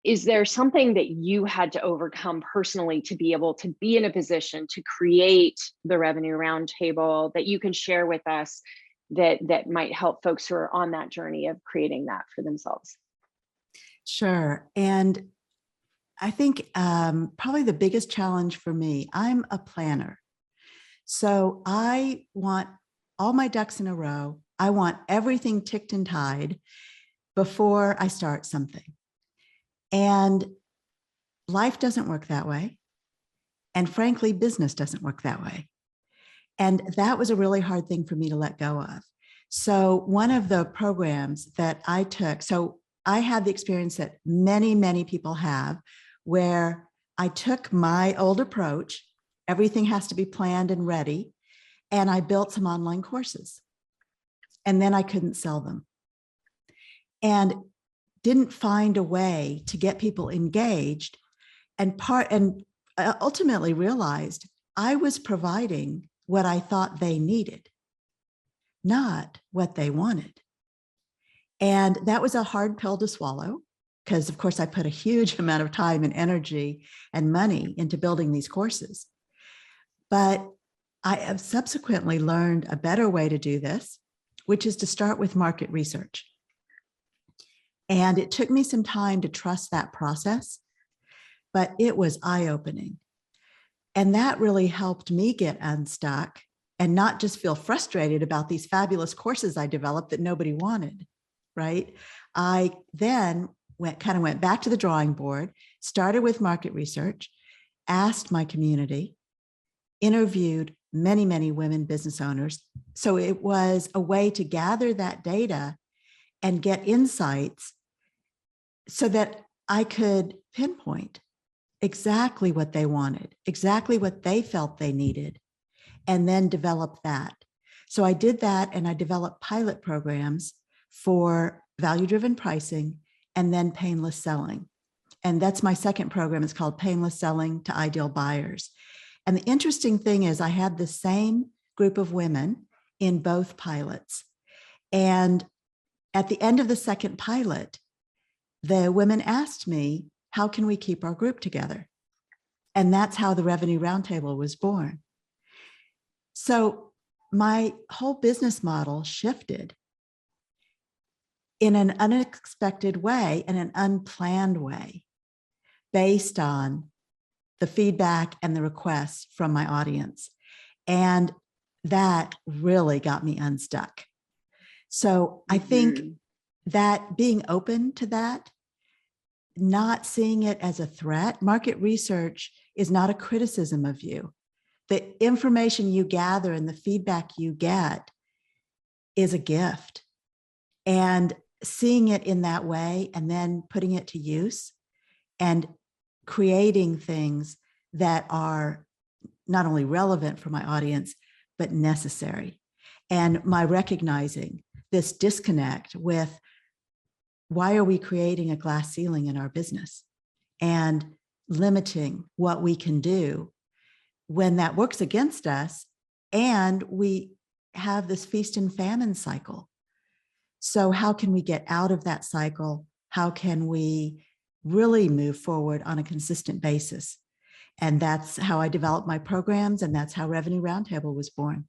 is there something that you had to overcome personally to be able to be in a position to create the revenue roundtable that you can share with us that might help folks who are on that journey of creating that for themselves? Sure. And I think probably the biggest challenge for me, I'm a planner. So I want all my ducks in a row. I want everything ticked and tied before I start something. And life doesn't work that way. And frankly, business doesn't work that way. And that was a really hard thing for me to let go of. So one of the programs that I took, so I had the experience that many, many people have, where I took my old approach, everything has to be planned and ready, and I built some online courses. And then I couldn't sell them. And didn't find a way to get people engaged, and ultimately realized I was providing what I thought they needed, not what they wanted. And that was a hard pill to swallow, because of course I put a huge amount of time and energy and money into building these courses. But I have subsequently learned a better way to do this, which is to start with market research. And it took me some time to trust that process, but it was eye-opening. And that really helped me get unstuck and not just feel frustrated about these fabulous courses I developed that nobody wanted, right? I then went back to the drawing board, started with market research, asked my community, interviewed many, many women business owners. So it was a way to gather that data and get insights so that I could pinpoint exactly what they wanted, exactly what they felt they needed, and then develop that. So I did that, and I developed pilot programs for value-driven pricing and then painless selling. And that's my second program. It's called Painless Selling to Ideal Buyers. And the interesting thing is I had the same group of women in both pilots. And at the end of the second pilot, the women asked me, how can we keep our group together? And that's how the Revenue Roundtable was born. So my whole business model shifted in an unexpected way and an unplanned way based on the feedback and the requests from my audience. And that really got me unstuck. So I think that being open to that, not seeing it as a threat, market research is not a criticism of you. The information you gather and the feedback you get is a gift. And seeing it in that way and then putting it to use and creating things that are not only relevant for my audience, but necessary. And my recognizing this disconnect with why are we creating a glass ceiling in our business and limiting what we can do when that works against us, and we have this feast and famine cycle. So how can we get out of that cycle? How can we really move forward on a consistent basis? And that's how I developed my programs, and that's how Revenue Roundtable was born.